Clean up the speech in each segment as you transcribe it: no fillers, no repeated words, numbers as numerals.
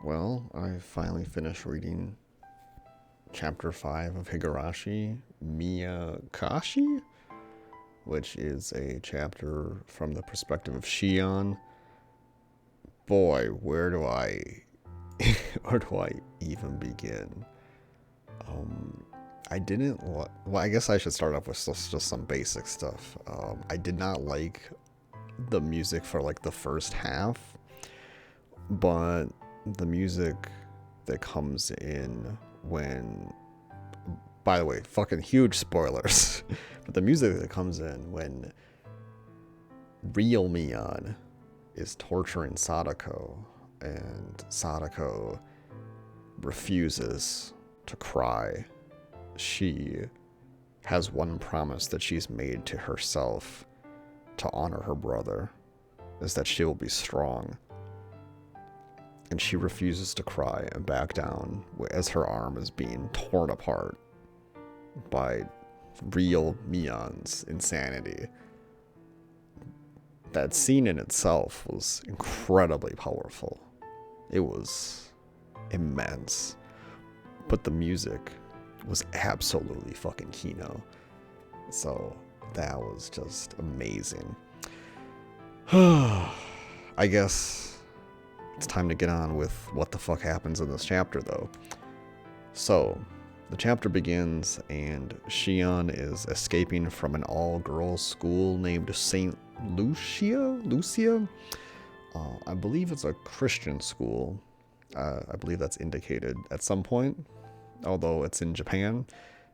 Well, I finally finished reading chapter 5 of Higurashi, Meakashi, which is a chapter from the perspective of Shion. Boy, where do I where do I even begin? I didn't well, I guess I should start off with just some basic stuff. I did not like the music for like the first half, but the music that comes in when, by the way, fucking huge spoilers, but the music that comes in when real Mion is torturing Sadako and Sadako refuses to cry. She has one promise that she's made to herself to honor her brother, is that she will be strong. And she refuses to cry and back down as her arm is being torn apart by real Mion's insanity. That scene in itself was incredibly powerful. It was immense. But the music was absolutely fucking kino. So that was just amazing. I guess it's time to get on with what the fuck happens in this chapter, though. So, the chapter begins, and Shion is escaping from an all-girls school named St. Lucia? I believe it's a Christian school. I believe that's indicated at some point, although it's in Japan.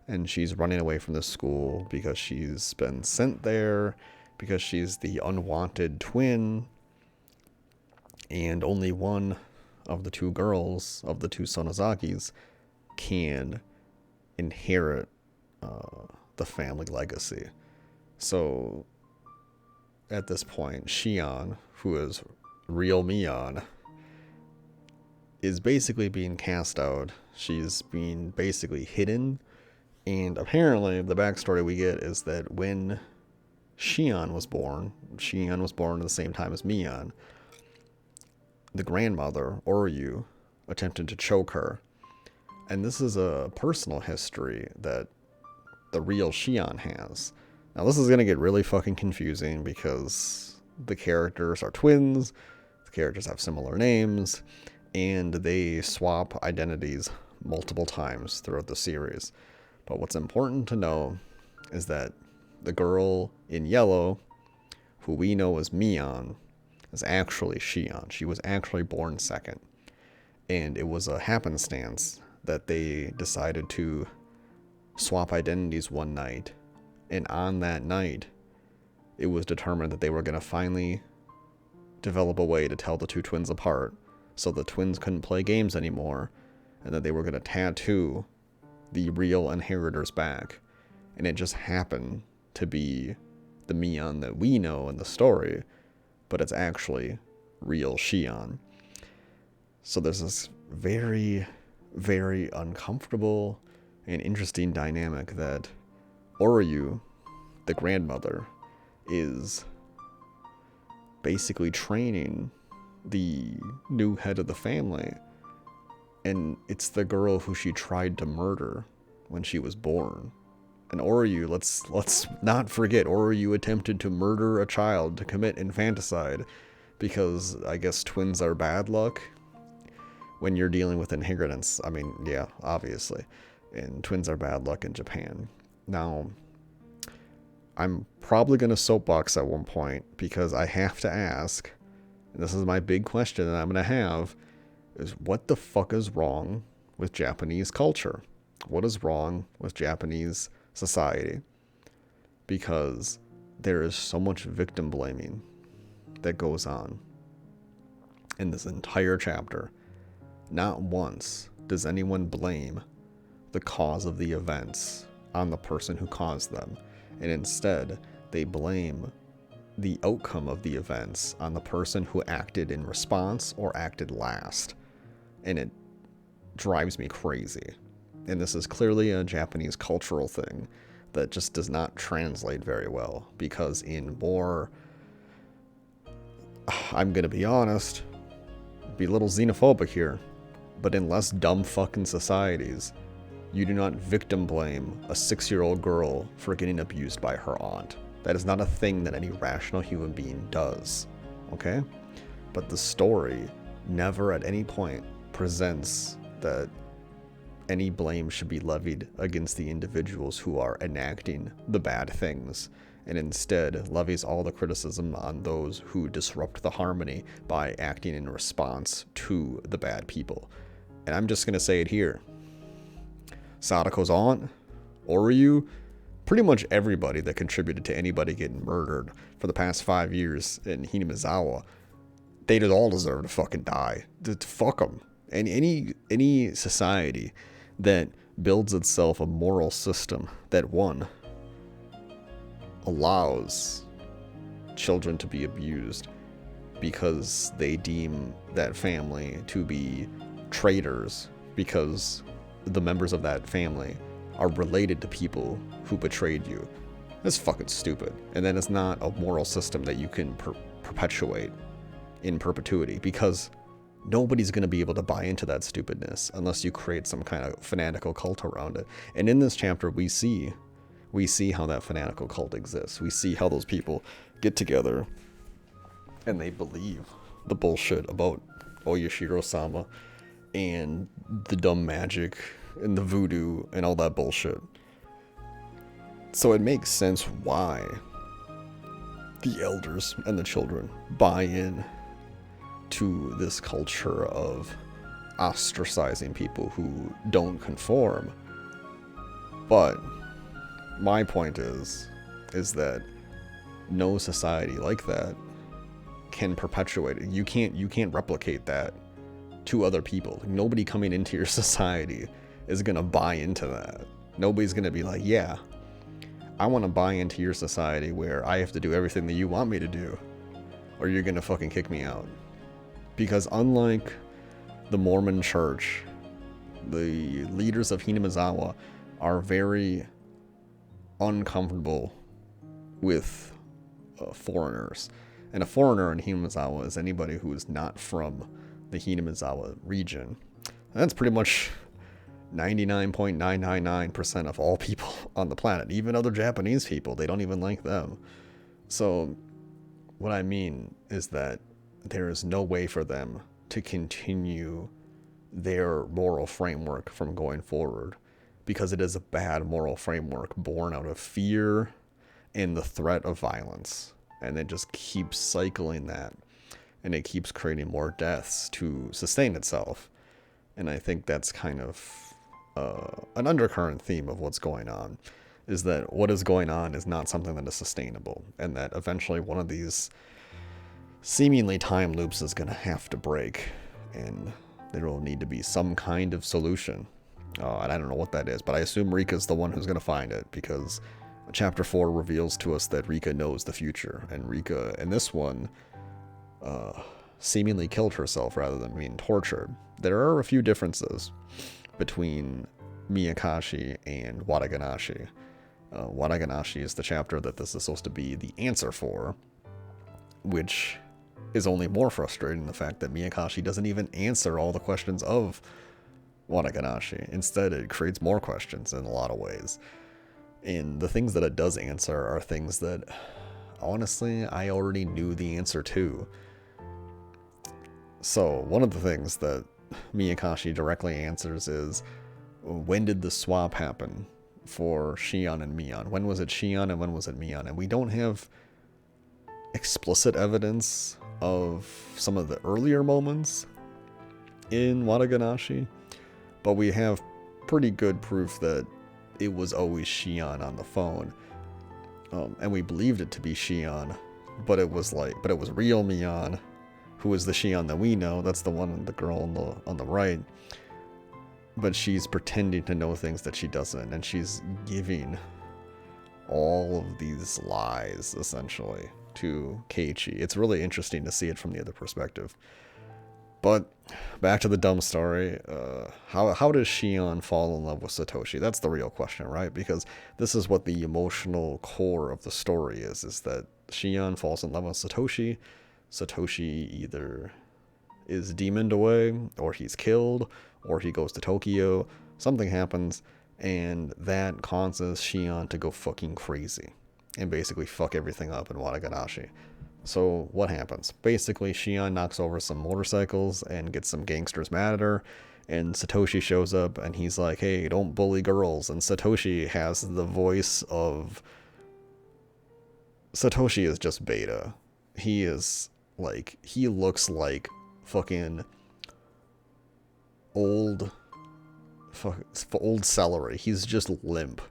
And she's running away from this school because she's been sent there, because she's the unwanted twin, and only one of the two girls, of the two Sonozakis, can inherit the family legacy. So, at this point, Shion, who is real Mion, is basically being cast out. She's being basically hidden. And apparently, the backstory we get is that when Shion was born at the same time as Mion, the grandmother, Oryu, attempted to choke her. And this is a personal history that the real Shion has. Now, this is going to get really fucking confusing because the characters are twins, the characters have similar names, and they swap identities multiple times throughout the series. But what's important to know is that the girl in yellow, who we know as Mion, is actually Shion. She was actually born second. And it was a happenstance that they decided to swap identities one night. And on that night, it was determined that they were going to finally develop a way to tell the two twins apart, so the twins couldn't play games anymore, and that they were going to tattoo the real inheritors back. And it just happened to be the Mion that we know in the story, but it's actually real Shion. So there's this very, very uncomfortable and interesting dynamic that Oryu, the grandmother, is basically training the new head of the family, and it's the girl who she tried to murder when she was born. And Oryu, let's not forget, Oryu attempted to murder a child, to commit infanticide, because I guess twins are bad luck when you're dealing with inheritance. I mean, yeah, obviously. And twins are bad luck in Japan. Now, I'm probably going to soapbox at one point, because I have to ask, and this is my big question that I'm going to have, is what the fuck is wrong with Japanese culture? What is wrong with Japanese society? Because there is so much victim blaming that goes on in this entire chapter. Not once does anyone blame the cause of the events on the person who caused them, and instead they blame the outcome of the events on the person who acted in response or acted last. And it drives me crazy. And this is clearly a Japanese cultural thing that just does not translate very well, because in more, I'm gonna be honest, be a little xenophobic here, But in less dumb fucking societies, you do not victim blame a 6-year-old girl for getting abused by her aunt. That is not a thing that any rational human being does, okay? But the story never at any point presents that any blame should be levied against the individuals who are enacting the bad things, and instead levies all the criticism on those who disrupt the harmony by acting in response to the bad people. And I'm just going to say it here. Sadako's aunt, Oryu, pretty much everybody that contributed to anybody getting murdered for the past 5 years in Hinamizawa, they all deserve to fucking die. Fuck them. And any society that builds itself a moral system that, one, allows children to be abused because they deem that family to be traitors because the members of that family are related to people who betrayed you. That's fucking stupid. And then it's not a moral system that you can perpetuate in perpetuity, because nobody's going to be able to buy into that stupidness unless you create some kind of fanatical cult around it. And in this chapter, we see how that fanatical cult exists. We see how those people get together and they believe the bullshit about Oyashiro-sama and the dumb magic and the voodoo and all that bullshit. So it makes sense why the elders and the children buy in to this culture of ostracizing people who don't conform. But my point is that no society like that can perpetuate it. You can't replicate that to other people. Nobody coming into your society is gonna buy into that. Nobody's gonna be like, yeah, I want to buy into your society where I have to do everything that you want me to do, or you're gonna fucking kick me out. Because unlike the Mormon church, the leaders of Hinamizawa are very uncomfortable with foreigners. And a foreigner in Hinamizawa is anybody who is not from the Hinamizawa region. And that's pretty much 99.999% of all people on the planet. Even other Japanese people, they don't even like them. So what I mean is that there is no way for them to continue their moral framework from going forward, because it is a bad moral framework born out of fear and the threat of violence. And it just keeps cycling that, and it keeps creating more deaths to sustain itself. And I think that's kind of an undercurrent theme of what's going on, is that what is going on is not something that is sustainable, and that eventually one of these seemingly time loops is going to have to break, and there will need to be some kind of solution. And I don't know what that is, but I assume Rika's the one who's going to find it, because Chapter 4 reveals to us that Rika knows the future, and Rika, in this one, seemingly killed herself rather than being tortured. There are a few differences between Meakashi and Wataganashi. Wataganashi is the chapter that this is supposed to be the answer for, which is only more frustrating, the fact that Meakashi doesn't even answer all the questions of Wataganashi. Instead, it creates more questions in a lot of ways. And the things that it does answer are things that, honestly, I already knew the answer to. So, one of the things that Meakashi directly answers is, when did the swap happen for Shion and Mion? When was it Shion and when was it Mion? And we don't have explicit evidence of some of the earlier moments in Wataganashi, but we have pretty good proof that it was always Shion on the phone, and we believed it to be Shion, but it was real Mion, who is the Shion that we know. That's the one, the girl on the right, but she's pretending to know things that she doesn't, and she's giving all of these lies essentially to Keichi. It's really interesting to see it from the other perspective. But back to the dumb story. How does Shion fall in love with Satoshi? That's the real question, right? Because this is what the emotional core of the story is that Shion falls in love with Satoshi. Satoshi either is demoned away, or he's killed, or he goes to Tokyo. Something happens, and that causes Shion to go fucking crazy and basically fuck everything up in Higurashi. So what happens? Basically, Shion knocks over some motorcycles and gets some gangsters mad at her, and Satoshi shows up and he's like, hey, don't bully girls. And Satoshi has the voice of... Satoshi is just beta. He is like, he looks like fucking old celery. He's just limp.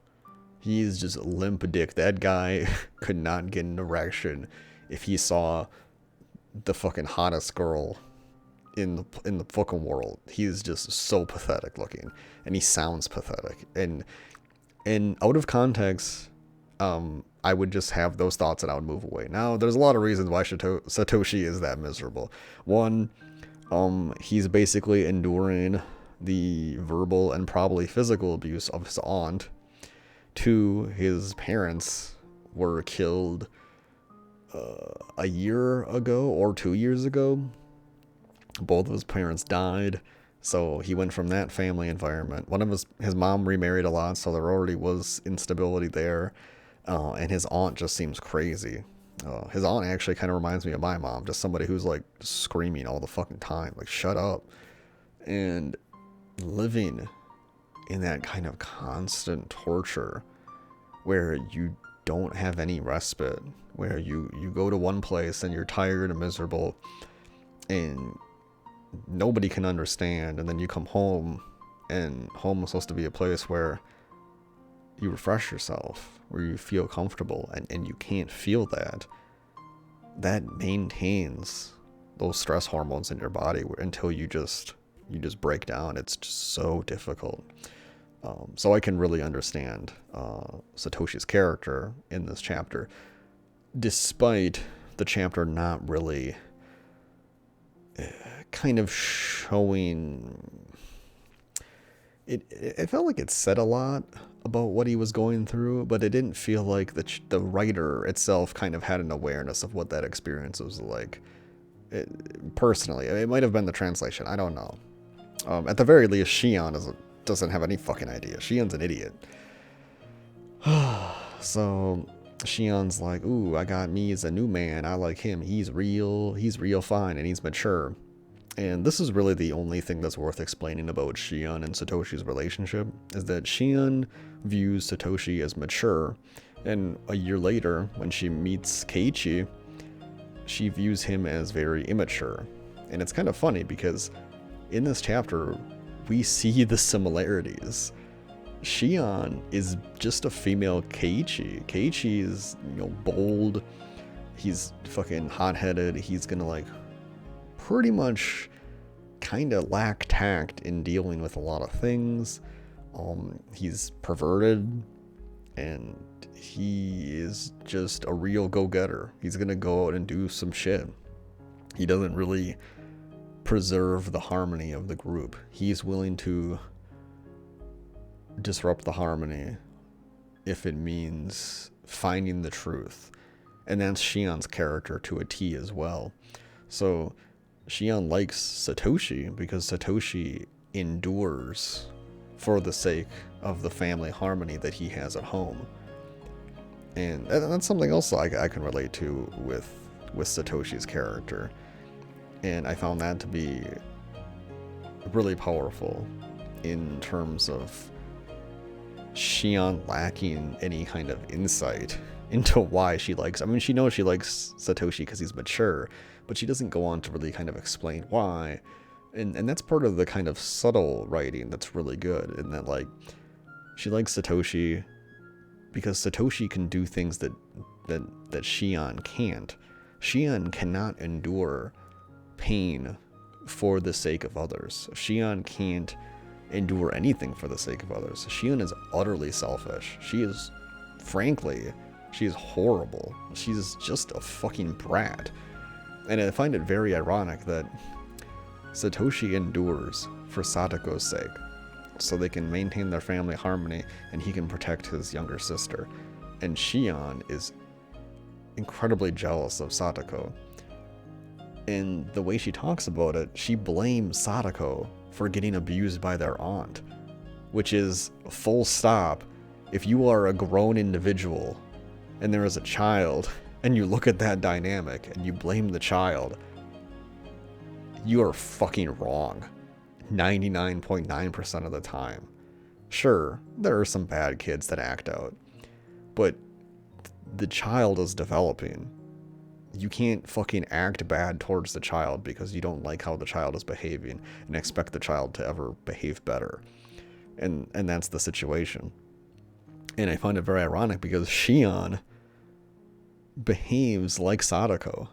He's just limp dick. That guy could not get an erection if he saw the fucking hottest girl in the fucking world. He's just so pathetic looking, and he sounds pathetic. And out of context, I would just have those thoughts and I would move away. Now, there's a lot of reasons why Satoshi is that miserable. One, he's basically enduring the verbal and probably physical abuse of his aunt. Two, his parents were killed a year ago or 2 years ago. Both of his parents died, so he went from that family environment. One of his mom remarried a lot, so there already was instability there, and his aunt just seems crazy. His aunt actually kind of reminds me of my mom, just somebody who's like screaming all the fucking time, like shut up. And living in that kind of constant torture where you don't have any respite, where you go to one place and you're tired and miserable and nobody can understand, and then you come home, and home is supposed to be a place where you refresh yourself, where you feel comfortable, and you can't feel that. That maintains those stress hormones in your body until you just break down. It's just so difficult. So I can really understand Satoshi's character in this chapter, despite the chapter not really kind of showing it. It felt like it said a lot about what he was going through, but it didn't feel like the writer itself kind of had an awareness of what that experience was like. Personally, it might have been the translation. I don't know. At the very least, Shion doesn't have any fucking idea. Shion's an idiot. So Shion's like, ooh, I got me as a new man. I like him. He's real fine, and he's mature. And this is really the only thing that's worth explaining about Shion and Satoshi's relationship, is that Shion views Satoshi as mature, and a year later, when she meets Keichi, she views him as very immature. And it's kind of funny because in this chapter, we see the similarities. Shion is just a female Keichi. Keichi is, bold. He's fucking hot-headed. He's gonna, like, pretty much kind of lack tact in dealing with a lot of things. He's perverted, and he is just a real go-getter. He's gonna go out and do some shit. He doesn't really preserve the harmony of the group. He's willing to disrupt the harmony if it means finding the truth. And that's Shion's character to a T as well. So Shion likes Satoshi because Satoshi endures for the sake of the family harmony that he has at home. And that's something else I can relate to with Satoshi's character. And I found that to be really powerful in terms of Shion lacking any kind of insight into why she likes... I mean, she knows she likes Satoshi because he's mature, but she doesn't go on to really kind of explain why. And that's part of the kind of subtle writing that's really good, in that, like, she likes Satoshi because Satoshi can do things that Shion can't. Shion cannot endure pain for the sake of others. Shion can't endure anything for the sake of others. Shion is utterly selfish. She is horrible. She's just a fucking brat. And I find it very ironic that Satoshi endures for Satoko's sake, so they can maintain their family harmony and he can protect his younger sister. And Shion is incredibly jealous of Satoko. And the way she talks about it, she blames Sadako for getting abused by their aunt, which is full stop. If you are a grown individual and there is a child and you look at that dynamic and you blame the child, you are fucking wrong 99.9% of the time. Sure, there are some bad kids that act out, but the child is developing. You can't fucking act bad towards the child because you don't like how the child is behaving and expect the child to ever behave better. And that's the situation. And I find it very ironic because Shion behaves like Sadako.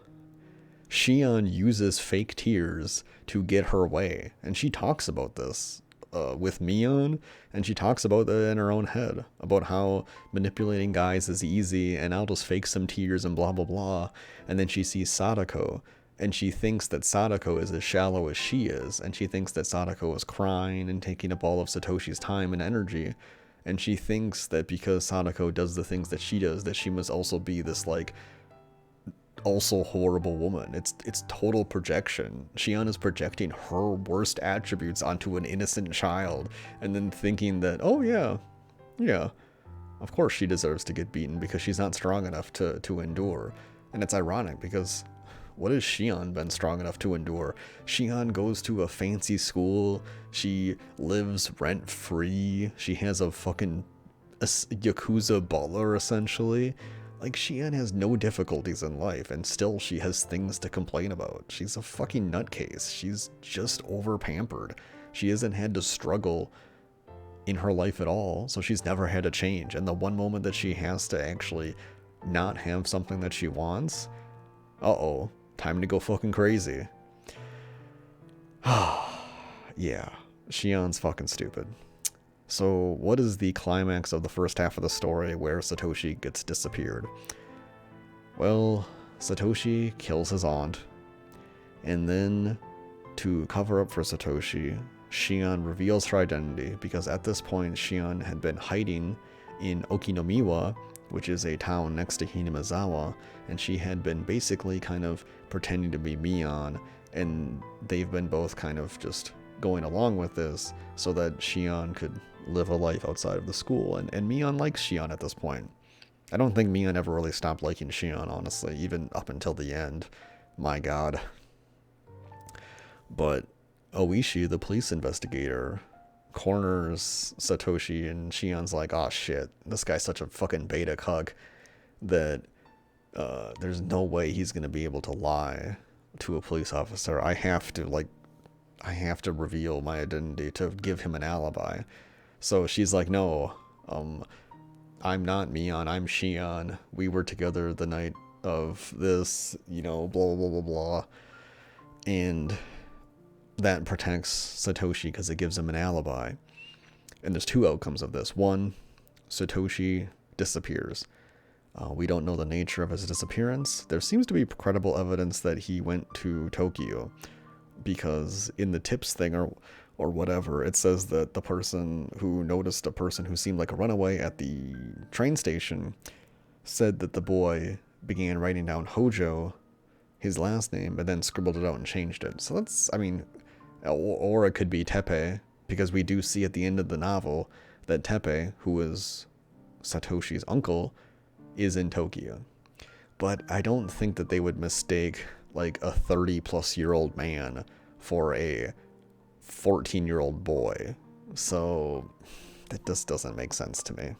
Shion uses fake tears to get her way. And she talks about this with Mion, and she talks about that in her own head, about how manipulating guys is easy, and I'll just fake some tears and blah blah blah. And then she sees Sadako, and she thinks that Sadako is as shallow as she is, and she thinks that Sadako is crying and taking up all of Satoshi's time and energy, and she thinks that because Sadako does the things that she does, that she must also be this like also horrible woman. It's total projection. Shion is projecting her worst attributes onto an innocent child, and then thinking that, oh yeah, of course she deserves to get beaten because she's not strong enough to endure. And it's ironic because what has Shion been strong enough to endure? Shion goes to a fancy school, she lives rent-free, she has a fucking Yakuza butler essentially. Like, Shion has no difficulties in life, and still she has things to complain about. She's a fucking nutcase. She's just over-pampered. She hasn't had to struggle in her life at all, so she's never had to change. And the one moment that she has to actually not have something that she wants, uh-oh, time to go fucking crazy. Yeah, Shion's fucking stupid. So what is the climax of the first half of the story where Satoshi gets disappeared? Well, Satoshi kills his aunt, and then to cover up for Satoshi, Shion reveals her identity, because at this point Shion had been hiding in Okinomiwa, which is a town next to Hinamizawa, and she had been basically kind of pretending to be Mion, and they've been both kind of just going along with this so that Shion could live a life outside of the school, and Mion likes Shion at this point. I don't think Mion ever really stopped liking Shion, honestly, even up until the end. My god. But Oishi, the police investigator, corners Satoshi, and Shion's like, oh shit, this guy's such a fucking beta cuck that there's no way he's gonna be able to lie to a police officer. I have to reveal my identity to give him an alibi. So she's like, no, I'm not Mion, I'm Shion. We were together the night of this, blah, blah, blah, blah, blah. And that protects Satoshi because it gives him an alibi. And there's two outcomes of this. One, Satoshi disappears. We don't know the nature of his disappearance. There seems to be credible evidence that he went to Tokyo, because in the tips thing or whatever, it says that the person who noticed a person who seemed like a runaway at the train station said that the boy began writing down Hojo, his last name, but then scribbled it out and changed it. So that's, or it could be Teppei, because we do see at the end of the novel that Teppei, who is Satoshi's uncle, is in Tokyo. But I don't think that they would mistake like a 30-plus-year-old man for a 14-year-old boy. So that just doesn't make sense to me.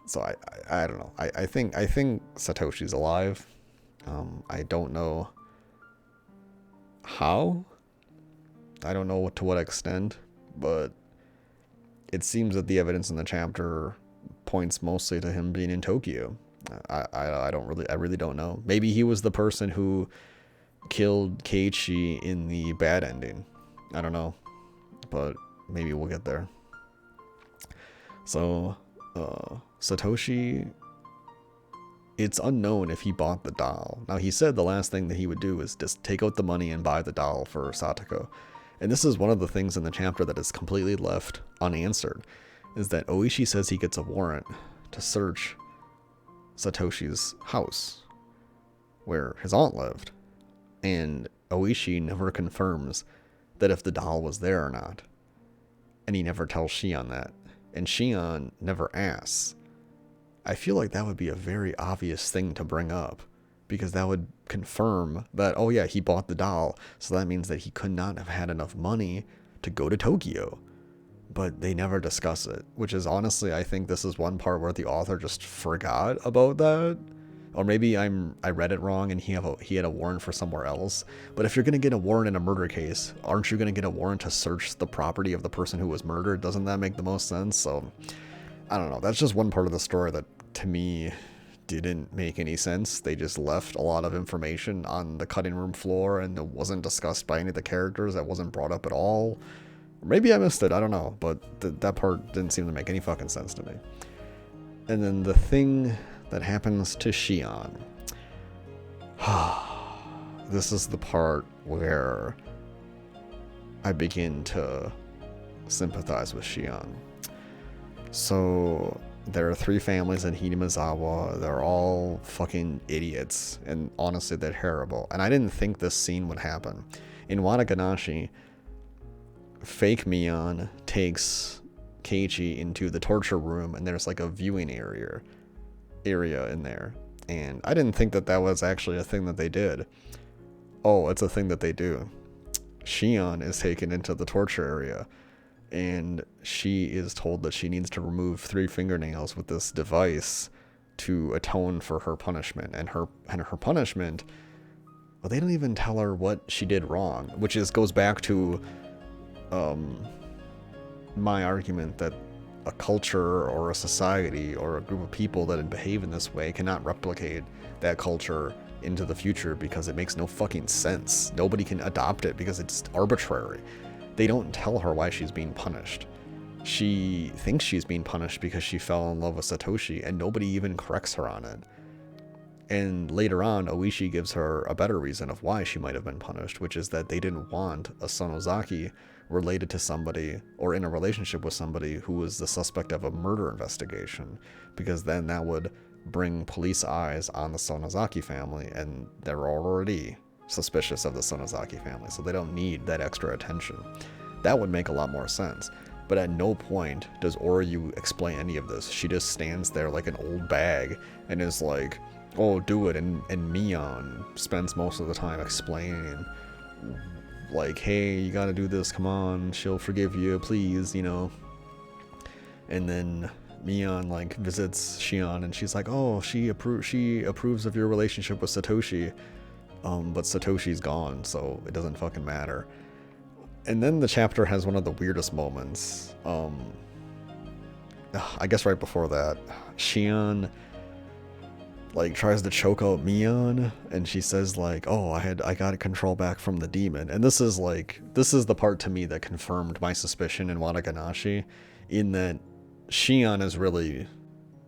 So I don't know. I think Satoshi's alive. I don't know how. I don't know to what extent, but it seems that the evidence in the chapter points mostly to him being in Tokyo. I really don't know. Maybe he was the person who killed Keichi in the bad ending. I don't know, but maybe we'll get there. So, Satoshi, it's unknown if he bought the doll. Now, he said the last thing that he would do is just take out the money and buy the doll for Satoko. And this is one of the things in the chapter that is completely left unanswered, is that Oishi says he gets a warrant to search Satoshi's house, where his aunt lived. And Oishi never confirms that if the doll was there or not. And he never tells Shion that. And Shion never asks. I feel like that would be a very obvious thing to bring up, because that would confirm that, oh yeah, he bought the doll, so that means that he could not have had enough money to go to Tokyo. But they never discuss it, which is honestly, I think this is one part where the author just forgot about that. Or maybe I read it wrong and he had a warrant for somewhere else. But if you're going to get a warrant in a murder case, aren't you going to get a warrant to search the property of the person who was murdered? Doesn't that make the most sense? So, I don't know. That's just one part of the story that, to me, didn't make any sense. They just left a lot of information on the cutting room floor, and it wasn't discussed by any of the characters. That wasn't brought up at all. Maybe I missed it. I don't know. But that part didn't seem to make any fucking sense to me. And then the thing that happens to Shion. This is the part where I begin to sympathize with Shion. So there are 3 families in Hinamizawa. They're all fucking idiots, and honestly, they're terrible. And I didn't think this scene would happen. In Wadaganashi, fake Mion takes Keichi into the torture room, and there's like a viewing area in there. And I didn't think that was actually a thing that they did. Oh, it's a thing that they do. Shion is taken into the torture area, and she is told that she needs to remove 3 fingernails with this device to atone for her punishment. And her punishment, well, they don't even tell her what she did wrong, which goes back to my argument that a culture or a society or a group of people that behave in this way cannot replicate that culture into the future, because it makes no fucking sense. Nobody can adopt it because it's arbitrary. They don't tell her why she's being punished. She thinks she's being punished because she fell in love with Satoshi, and nobody even corrects her on it. And later on, Oishi gives her a better reason of why she might have been punished, which is that they didn't want a Sonozaki related to somebody or in a relationship with somebody who was the suspect of a murder investigation, because then that would bring police eyes on the Sonozaki family, and they're already suspicious of the Sonozaki family, so they don't need that extra attention. That would make a lot more sense. But at no point does Oryu explain any of this. She just stands there like an old bag and is like, oh, do it. And Mion spends most of the time explaining, like, hey, you gotta do this, come on, she'll forgive you, please, you know. And then Mion, like, visits Shion, and she's like, oh, she approves of your relationship with Satoshi, but Satoshi's gone, so it doesn't fucking matter. And then the chapter has one of the weirdest moments. I guess right before that, Shion, like, tries to choke out Mion, and she says, like, oh, I got control back from the demon. And this is the part to me that confirmed my suspicion in Wadaganashi, in that Shion is really,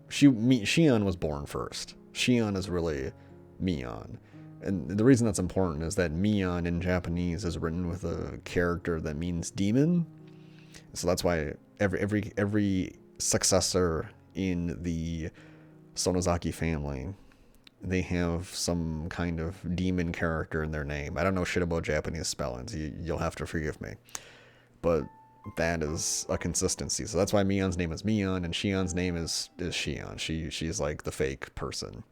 Shion was born first. Shion is really Mion. And the reason that's important is that Mion in Japanese is written with a character that means demon. So that's why every successor in the Sonozaki family, they have some kind of demon character in their name. I don't know shit about Japanese spellings. You'll have to forgive me. But that is a consistency. So that's why Mion's name is Mion and Shion's name is Shion. She's like the fake person.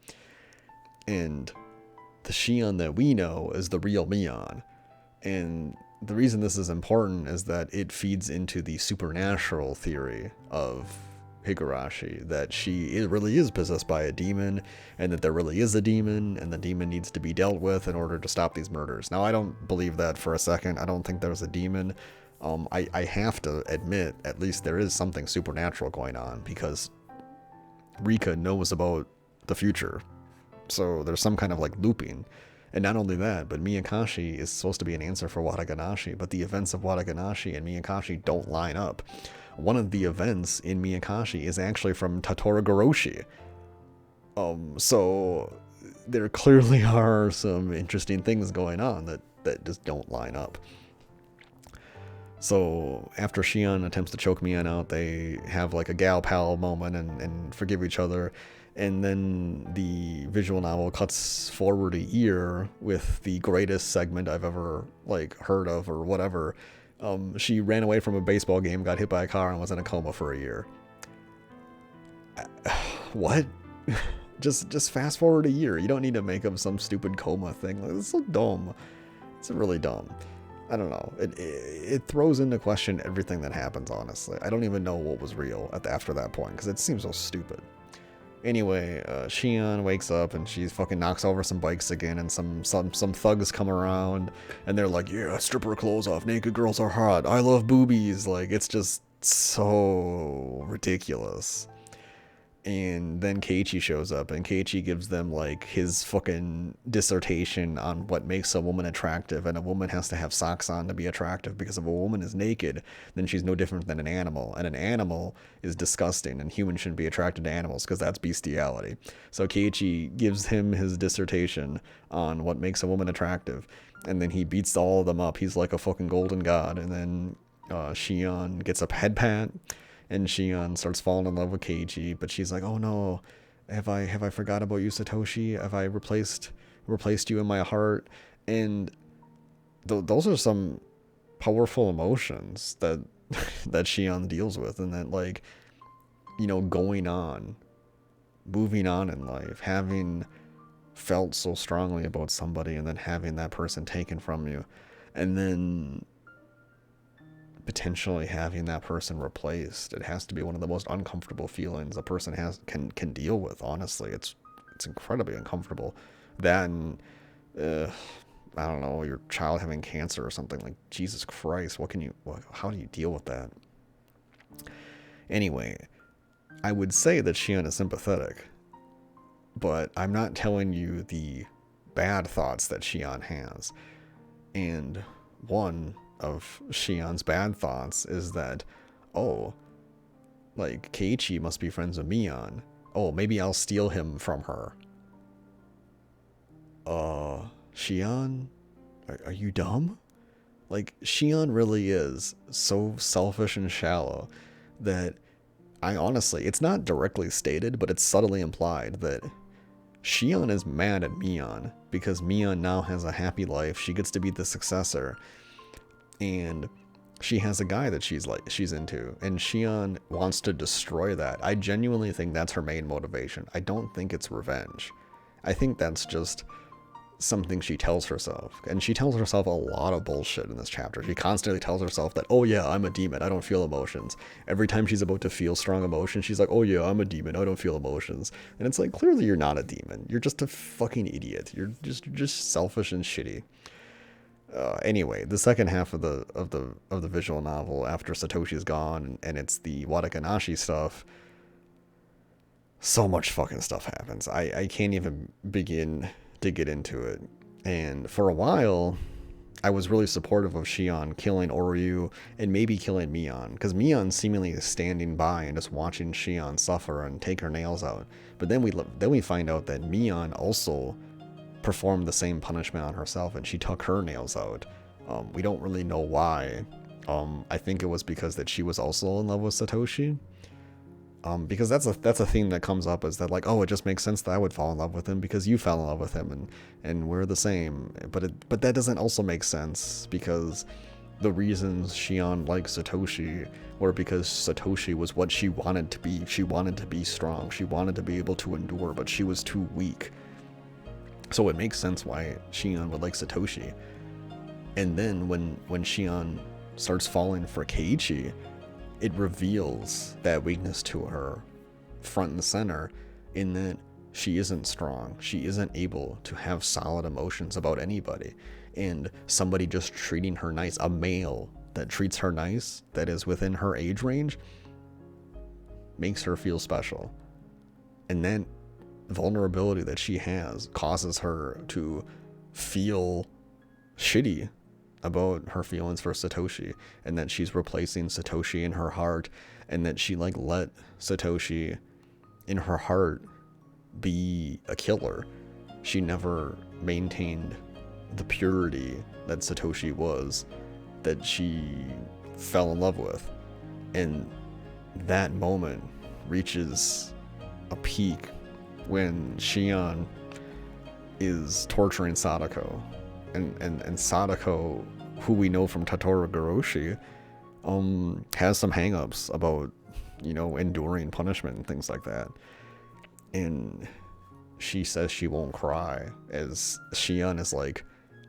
And the Shion that we know is the real Mion. And the reason this is important is that it feeds into the supernatural theory of Higurashi, that she really is possessed by a demon, and that there really is a demon, and the demon needs to be dealt with in order to stop these murders. Now, I don't believe that for a second. I don't think there's a demon. I have to admit, at least there is something supernatural going on, because Rika knows about the future. So there's some kind of like looping. And not only that, but Meakashi is supposed to be an answer for Wadaganashi, but the events of Wadaganashi and Meakashi don't line up. One of the events in Meakashi is actually from Tatoragoroshi. So there clearly are some interesting things going on that just don't line up. So after Shion attempts to choke Mion out, they have like a gal pal moment and forgive each other. And then the visual novel cuts forward a year with the greatest segment I've ever like heard of or whatever. She ran away from a baseball game, got hit by a car, and was in a coma for a year. What? just fast forward a year. You don't need to make up some stupid coma thing. Like, it's so dumb. It's really dumb. I don't know. It throws into question everything that happens, honestly. I don't even know what was real after that point, because it seems so stupid. Anyway, Shion wakes up and she fucking knocks over some bikes again, and some thugs come around and they're like, yeah, strip her clothes off, naked girls are hot, I love boobies. Like, it's just so ridiculous. And then Keichi shows up, and Keichi gives them like his fucking dissertation on what makes a woman attractive, and a woman has to have socks on to be attractive, because if a woman is naked, then she's no different than an animal, and an animal is disgusting, and humans shouldn't be attracted to animals because that's bestiality. So Keiichi gives him his dissertation on what makes a woman attractive, and then he beats all of them up. He's like a fucking golden god. And then Shion gets a head pat, and Shion starts falling in love with Keiichi, but she's like, oh no, have I forgot about you, Satoshi? Have I replaced you in my heart? And those are some powerful emotions that that Shion deals with, and that, like, you know, moving on in life, having felt so strongly about somebody, and then having that person taken from you, and then potentially having that person replaced. It has to be one of the most uncomfortable feelings a person can deal with. Honestly, it's incredibly uncomfortable. That, and I don't know, your child having cancer or something. Like, Jesus Christ, how do you deal with that? Anyway, I would say that Shion is sympathetic, but I'm not telling you the bad thoughts that Shion has. And one of Shion's bad thoughts is that, oh, like, Keiichi must be friends with Mion. Oh, maybe I'll steal him from her. Shion? Are you dumb? Like, Shion really is so selfish and shallow that I honestly, it's not directly stated, but it's subtly implied that Shion is mad at Mion because Mion now has a happy life. She gets to be the successor, and she has a guy that she's into, and Shion wants to destroy that. I genuinely think that's her main motivation. I don't think it's revenge. I think that's just something she tells herself, and she tells herself a lot of bullshit in this chapter. She constantly tells herself that, oh yeah, I'm a demon, I don't feel emotions. Every time she's about to feel strong emotions, she's like, oh yeah, I'm a demon, I don't feel emotions. And it's like, clearly you're not a demon. You're just a fucking idiot. You're just selfish and shitty. Anyway, the second half of the visual novel, after Satoshi's gone and it's the Watakanashi stuff, so much fucking stuff happens. I can't even begin to get into it. And for a while, I was really supportive of Shion killing Oryu and maybe killing Mion, because Mion seemingly is standing by and just watching Shion suffer and take her nails out. But then we find out that Mion also performed the same punishment on herself, and she took her nails out. We don't really know why. I think it was because that she was also in love with Satoshi. Because that's a theme that comes up, is that, like, oh, it just makes sense that I would fall in love with him because you fell in love with him, and we're the same. But that doesn't also make sense, because the reasons Shion liked Satoshi were because Satoshi was what she wanted to be. She wanted to be strong. She wanted to be able to endure, but she was too weak. So it makes sense why Shion would like Satoshi. And then when Shion starts falling for Keiichi, it reveals that weakness to her front and center, in that she isn't strong. She isn't able to have solid emotions about anybody. And somebody just treating her nice, a male that treats her nice, that is within her age range, makes her feel special. And then vulnerability that she has causes her to feel shitty about her feelings for Satoshi, and that she's replacing Satoshi in her heart, and that she let Satoshi in her heart be a killer. She never maintained the purity that Satoshi was, that she fell in love with. And that moment reaches a peak when Shion is torturing Sadako. And Sadako, who we know from Totoro Higurashi, has some hang-ups about, enduring punishment and things like that. And she says she won't cry as Shion is like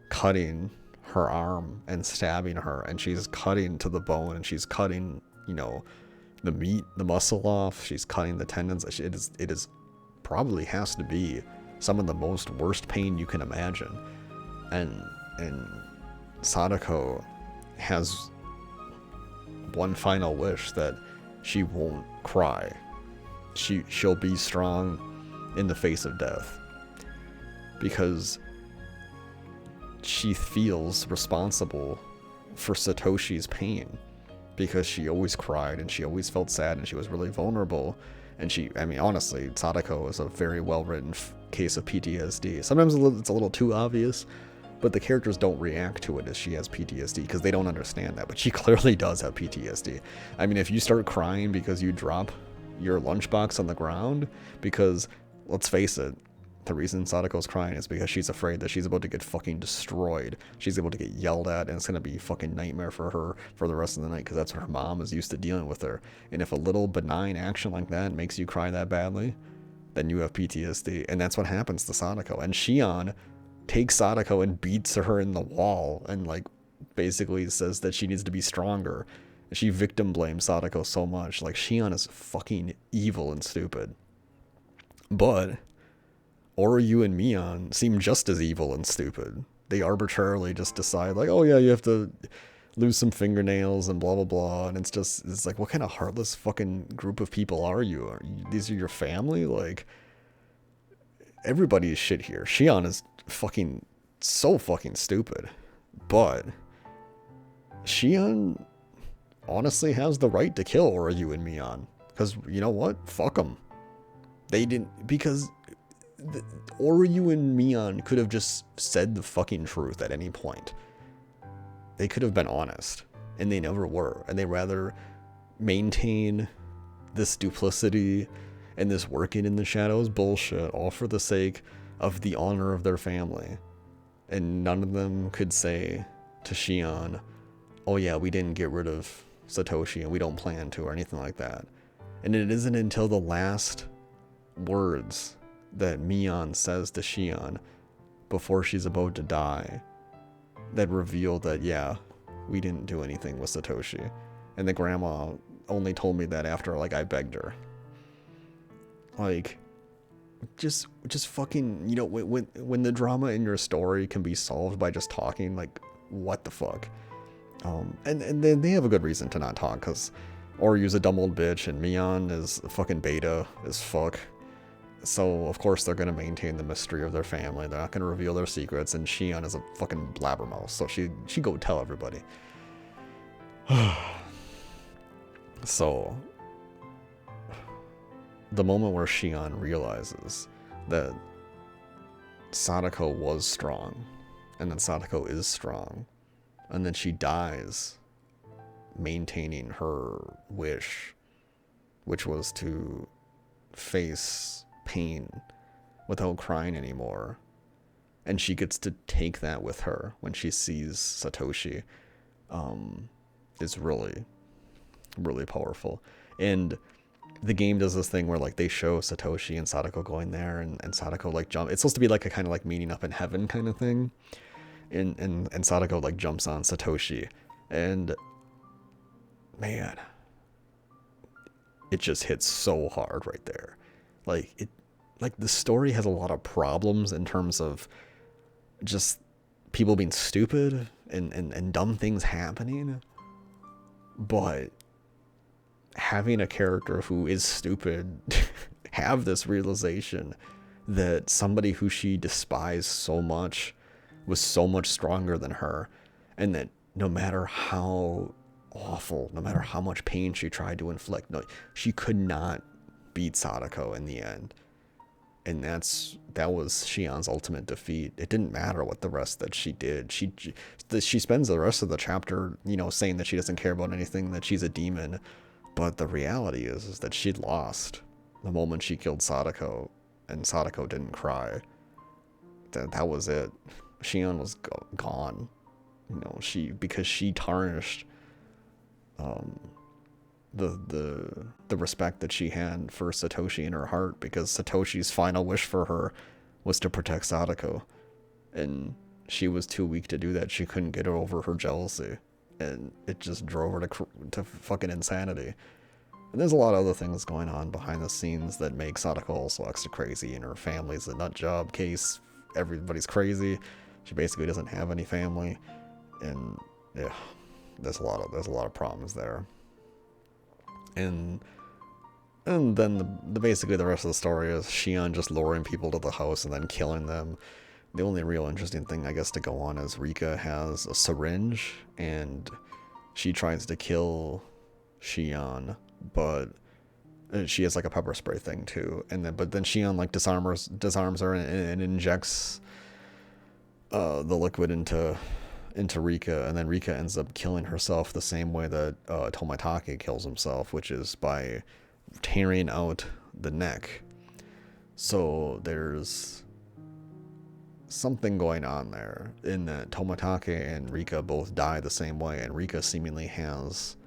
cutting her arm and stabbing her, and she's cutting to the bone, and she's cutting, the meat, the muscle off, she's cutting the tendons. It is probably has to be some of the most worst pain you can imagine. And Sadako has one final wish, that she won't cry. She'll be strong in the face of death, because she feels responsible for Satoshi's pain, because she always cried and she always felt sad and she was really vulnerable. And honestly, Sadako is a very well-written case of PTSD. Sometimes it's a little too obvious, but the characters don't react to it as she has PTSD because they don't understand that. But she clearly does have PTSD. If you start crying because you drop your lunchbox on the ground, because, let's face it, the reason Sadako's crying is because she's afraid that she's about to get fucking destroyed. She's able to get yelled at, and it's going to be a fucking nightmare for her for the rest of the night, because that's what her mom is used to dealing with her. And if a little benign action like that makes you cry that badly, then you have PTSD. And that's what happens to Sadako. And Shion takes Sadako and beats her in the wall, and basically says that she needs to be stronger. She victim blames Sadako so much. Shion is fucking evil and stupid. But Oryu and Mion seem just as evil and stupid. They arbitrarily just decide, oh yeah, you have to lose some fingernails and blah blah blah, and it's what kind of heartless fucking group of people are you? These are your family? Everybody is shit here. Shion is fucking so fucking stupid, but Shion honestly has the right to kill Oryu and Mion, because you know what? Fuck them. They didn't, because Oryu and Mion could have just said the fucking truth at any point. They could have been honest, and they never were, and they rather maintain this duplicity and this working in the shadows bullshit, all for the sake of the honor of their family. And none of them could say to Shion, oh yeah, we didn't get rid of Satoshi and we don't plan to, or anything like that. And it isn't until the last words that Mion says to Shion before she's about to die that reveal that, yeah, we didn't do anything with Satoshi. And the grandma only told me that after I begged her. Just fucking, when the drama in your story can be solved by just talking, what the fuck? And then they have a good reason to not talk, because Oryu's a dumb old bitch and Mion is fucking beta as fuck. So of course they're gonna maintain the mystery of their family. They're not gonna reveal their secrets, and Shion is a fucking blabbermouth, so she go tell everybody. So the moment where Shion realizes that Sadako was strong, and that Sadako is strong, and then she dies maintaining her wish, which was to face pain without crying anymore, and she gets to take that with her when she sees Satoshi, is really, really powerful. And the game does this thing where they show Satoshi and Sadako going there, and Sadako jump. It's supposed to be a kind of meeting up in heaven kind of thing, and Sadako jumps on Satoshi, and man, it just hits so hard right there. The story has a lot of problems in terms of just people being stupid and dumb things happening, but having a character who is stupid have this realization that somebody who she despised so much was so much stronger than her, and that no matter how awful, no matter how much pain she tried to inflict, no, she could not beat Sadako in the end. And that was Shion's ultimate defeat. It didn't matter what the rest that she did. She spends the rest of the chapter, saying that she doesn't care about anything, that she's a demon. But the reality is that she'd lost the moment she killed Sadako, and Sadako didn't cry. That was it. Shion was gone. Because she tarnished the respect that she had for Satoshi in her heart, because Satoshi's final wish for her was to protect Sadako, and she was too weak to do that. She couldn't get over her jealousy, and it just drove her to fucking insanity. And there's a lot of other things going on behind the scenes that make Sadako also extra crazy, and her family's a nut job case. Everybody's crazy. She basically doesn't have any family, and yeah, there's a lot of problems there. And then basically the rest of the story is Shion just luring people to the house and then killing them. The only real interesting thing, I guess, to go on is Rika has a syringe, and she tries to kill Shion, but she has like a pepper spray thing too. But then Shion like disarms her and injects the liquid into Rika, and then Rika ends up killing herself the same way that Tomotage kills himself, which is by tearing out the neck. So there's something going on there in that Tomotage and Rika both die the same way, and Rika seemingly has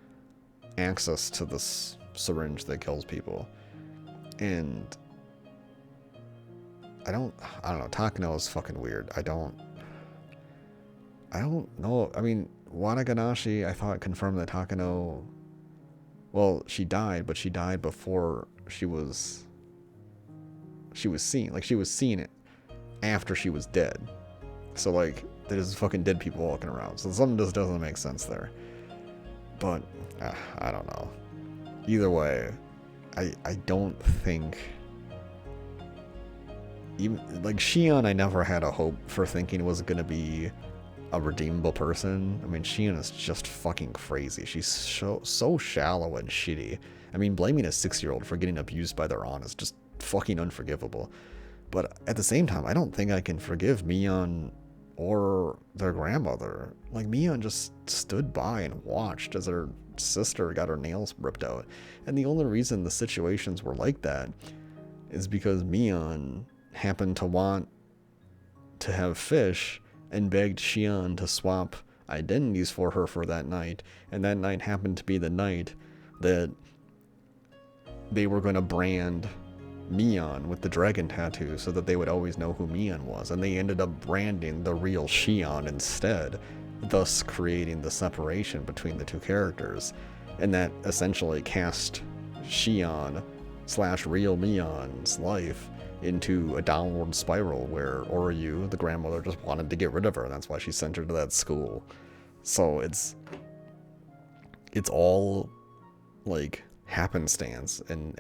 access to this syringe that kills people. And I don't know, Takano is fucking weird. I don't know. I mean, Wanaganashi, I thought, confirmed that Takano, well, she died, but she died before she was seen. Like, she was seen it after she was dead. So, like, there's fucking dead people walking around. So something just doesn't make sense there. But, I don't know. Either way, I don't think... Even, like, Shion, I never had a hope for thinking was going to be a redeemable person. I mean, Shion is just fucking crazy. She's so shallow and shitty. I mean, blaming a 6-year-old for getting abused by their aunt is just fucking unforgivable. But at the same time, I don't think I can forgive Mion or their grandmother. Like, Mion just stood by and watched as her sister got her nails ripped out. And the only reason the situations were like that is because Mion happened to want to have fish and begged Shion to swap identities for her for that night, and that night happened to be the night that they were going to brand Mion with the dragon tattoo so that they would always know who Mion was, and they ended up branding the real Shion instead, thus creating the separation between the two characters, and that essentially cast Shion / real Mion's life into a downward spiral where Oryu, the grandmother, just wanted to get rid of her, and that's why she sent her to that school. So it's all like happenstance and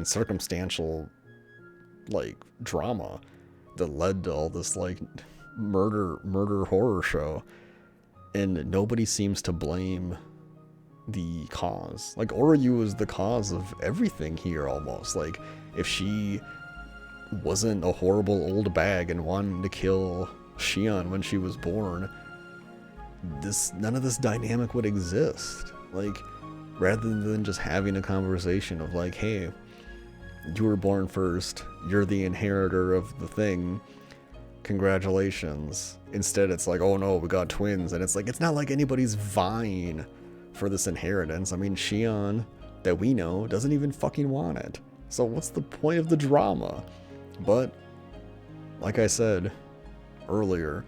circumstantial like drama that led to all this like murder horror show, and nobody seems to blame the cause. Like, Oryu is the cause of everything here almost. Like, if she wasn't a horrible old bag and wanted to kill Shion when she was born, none of this dynamic would exist. Like, rather than just having a conversation of like, hey, you were born first, you're the inheritor of the thing, congratulations. Instead, it's like, oh no, we got twins, and it's like, it's not like anybody's vying for this inheritance. I mean, Shion, that we know, doesn't even fucking want it. So what's the point of the drama? But, like I said earlier,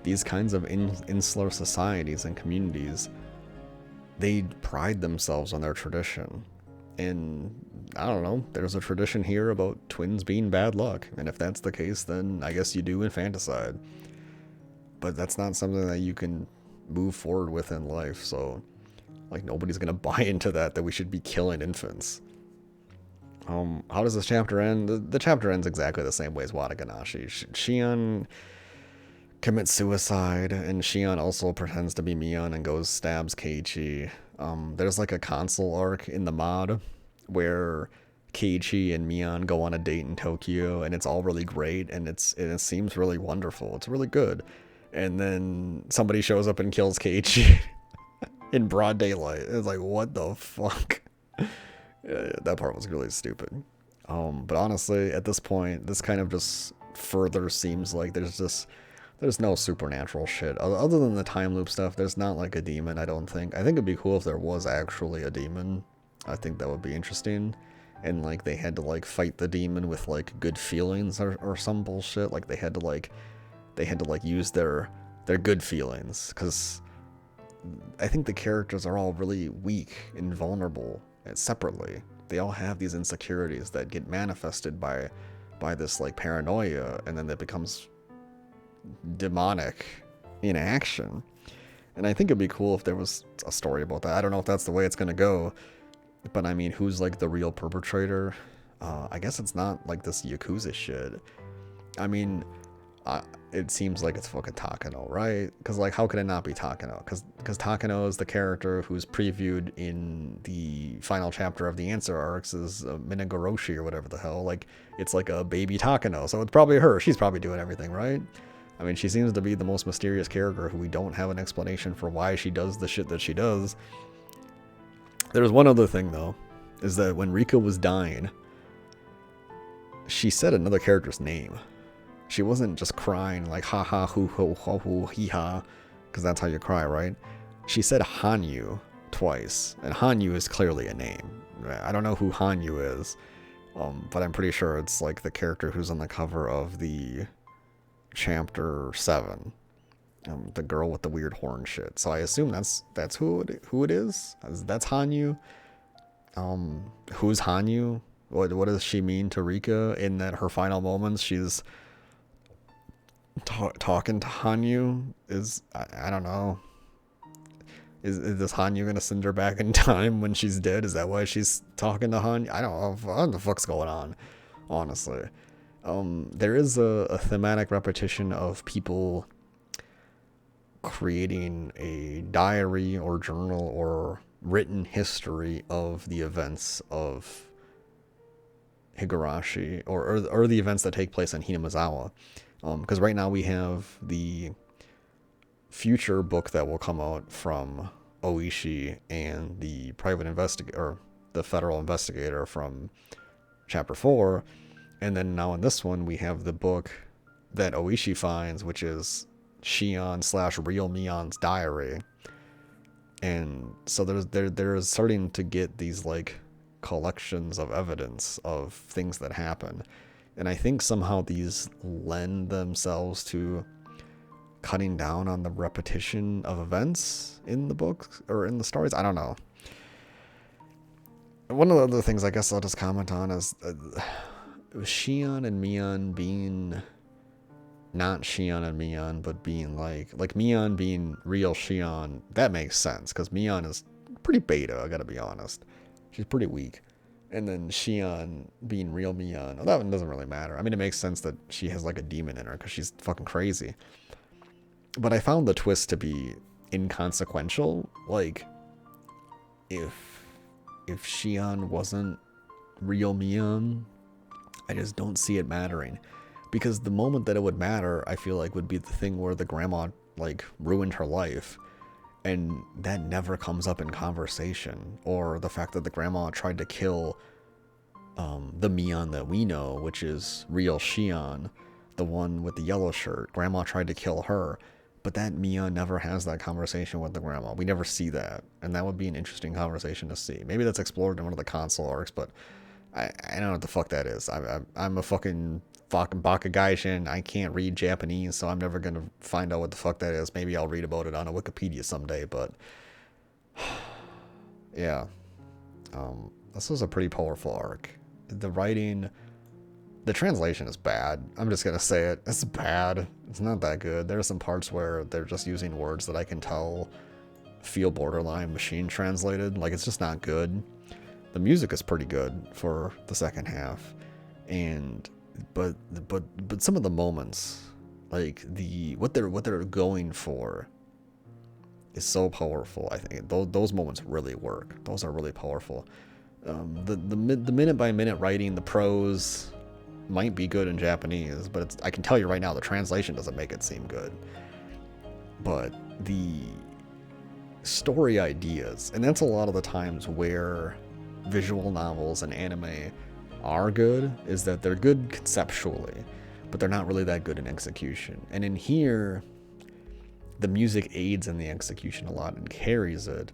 these kinds of insular societies and communities, they pride themselves on their tradition. And, I don't know, there's a tradition here about twins being bad luck. And if that's the case, then I guess you do infanticide. But that's not something that you can move forward with in life, so... like, nobody's gonna buy into that we should be killing infants. How does this chapter end? The chapter ends exactly the same way as Wanaganashi. Shion commits suicide, and Shion also pretends to be Mion and stabs Keichi. There's like a console arc in the mod where Keichi and Mion go on a date in Tokyo, and it's all really great, and it seems really wonderful. It's really good. And then somebody shows up and kills Keiichi in broad daylight. It's like, what the fuck? Yeah, that part was really stupid. But honestly, at this point, this kind of just further seems like there's no supernatural shit other than the time loop stuff. There's not like a demon. I don't think. I think it'd be cool if there was actually a demon. I think that would be interesting. And like they had to like fight the demon with like good feelings or some bullshit. Like they had to like use their good feelings, because I think the characters are all really weak and vulnerable separately. They all have these insecurities that get manifested by this like paranoia, and then that becomes demonic in action. And I think it'd be cool if there was a story about that. I don't know if that's the way it's gonna go, but I mean, who's like the real perpetrator? I guess it's not like this Yakuza shit. I mean, it seems like it's fucking Takano, right? Because like, how could it not be Takano? Because Takano is the character who's previewed in the final chapter of the Answer arcs as Minagoroshi or whatever the hell. Like, it's like a baby Takano, so it's probably her. She's probably doing everything, right? I mean, she seems to be the most mysterious character who we don't have an explanation for why she does the shit that she does. There's one other thing, though, is that when Rika was dying, she said another character's name. She wasn't just crying like ha ha hoo ho ho ho hee ha, because that's how you cry, right? She said Hanyu twice, and Hanyu is clearly a name. I don't know who Hanyu is, but I'm pretty sure it's like the character who's on the cover of the chapter 7, the girl with the weird horn shit. So I assume that's who it is. That's Hanyu. Who's Hanyu? What does she mean to Rika in that her final moments she's talking to Hanyu? I don't know. Is this Hanyu gonna send her back in time when she's dead? Is that why she's talking to Hanyu? I don't know what the fuck's going on, honestly. There is a thematic repetition of people creating a diary or journal or written history of the events of Higurashi, or the events that take place in Hinamizawa. Because right now we have the future book that will come out from Oishi and the private investigator, or the federal investigator from chapter 4. And then now in this one, we have the book that Oishi finds, which is Shion / Real Mion's diary. And so they're starting to get these like collections of evidence of things that happen. And I think somehow these lend themselves to cutting down on the repetition of events in the books or in the stories. I don't know. One of the other things I guess I'll just comment on is Shion and Mion being not Shion and Mion, but being like Mion being real Shion. That makes sense, because Mion is pretty beta, I gotta be honest. She's pretty weak. And then Shion being real Mion, well, that one doesn't really matter. I mean, it makes sense that she has like a demon in her because she's fucking crazy. But I found the twist to be inconsequential. Like, if Shion wasn't real Mion, I just don't see it mattering. Because the moment that it would matter, I feel like, would be the thing where the grandma like ruined her life. And that never comes up in conversation. Or the fact that the grandma tried to kill the Mion that we know, which is real Shion, the one with the yellow shirt. Grandma tried to kill her, but that Mion never has that conversation with the grandma. We never see that, and that would be an interesting conversation to see. Maybe that's explored in one of the console arcs, but I don't know what the fuck that is. I'm a fucking Bakugaishin. I can't read Japanese, so I'm never gonna find out what the fuck that is. Maybe I'll read about it on a Wikipedia someday, but yeah. This was a pretty powerful arc. The writing, the translation is bad. I'm just gonna say it. It's bad. It's not that good. There are some parts where they're just using words that I can tell feel borderline machine translated. Like, it's just not good. The music is pretty good for the second half, but some of the moments, like what they're going for, is so powerful. I think those moments really work. Those are really powerful. The minute by minute writing, the prose might be good in Japanese, but I can tell you right now, the translation doesn't make it seem good. But the story ideas, and that's a lot of the times where visual novels and anime are good, is that they're good conceptually, but they're not really that good in execution. And in here, the music aids in the execution a lot and carries it,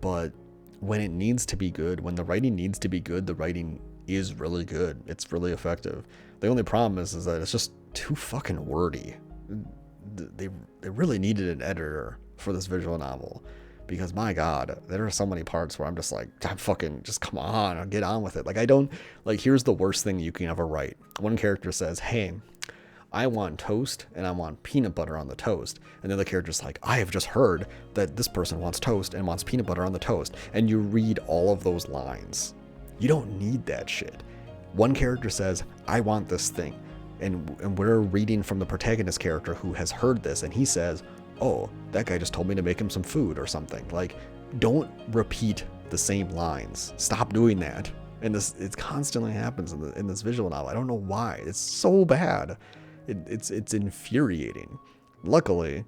but when it needs to be good, when the writing needs to be good, the writing is really good. It's really effective. The only problem is that it's just too fucking wordy. They really needed an editor for this visual novel, because my god, there are so many parts where I'm just like, fucking just come on, get on with it. Like, I don't, like, here's the worst thing you can ever write. One character says, hey, I want toast and I want peanut butter on the toast. And the other character's like, I have just heard that this person wants toast and wants peanut butter on the toast. And you read all of those lines. You don't need that shit. One character says, I want this thing. And we're reading from the protagonist character who has heard this, and he says, oh, that guy just told me to make him some food or something. Like, don't repeat the same lines. Stop doing that. And it constantly happens in this visual novel. I don't know why. It's so bad. It's infuriating. Luckily,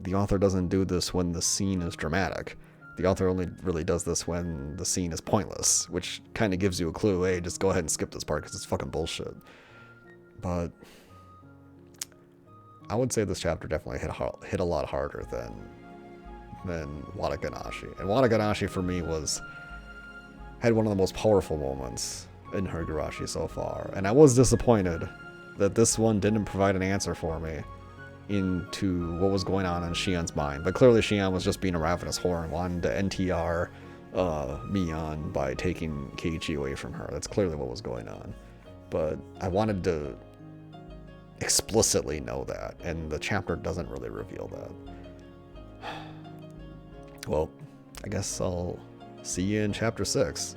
the author doesn't do this when the scene is dramatic. The author only really does this when the scene is pointless, which kind of gives you a clue. Hey, just go ahead and skip this part because it's fucking bullshit. But I would say this chapter definitely hit a lot harder than Wataganashi. And Wataganashi for me had one of the most powerful moments in Higurashi so far. And I was disappointed that this one didn't provide an answer for me into what was going on in Shion's mind. But clearly Shion was just being a ravenous whore and wanted to NTR Mion by taking Keichi away from her. That's clearly what was going on. But I wanted to explicitly know that, and the chapter doesn't really reveal that. Well, I guess I'll see you in chapter 6.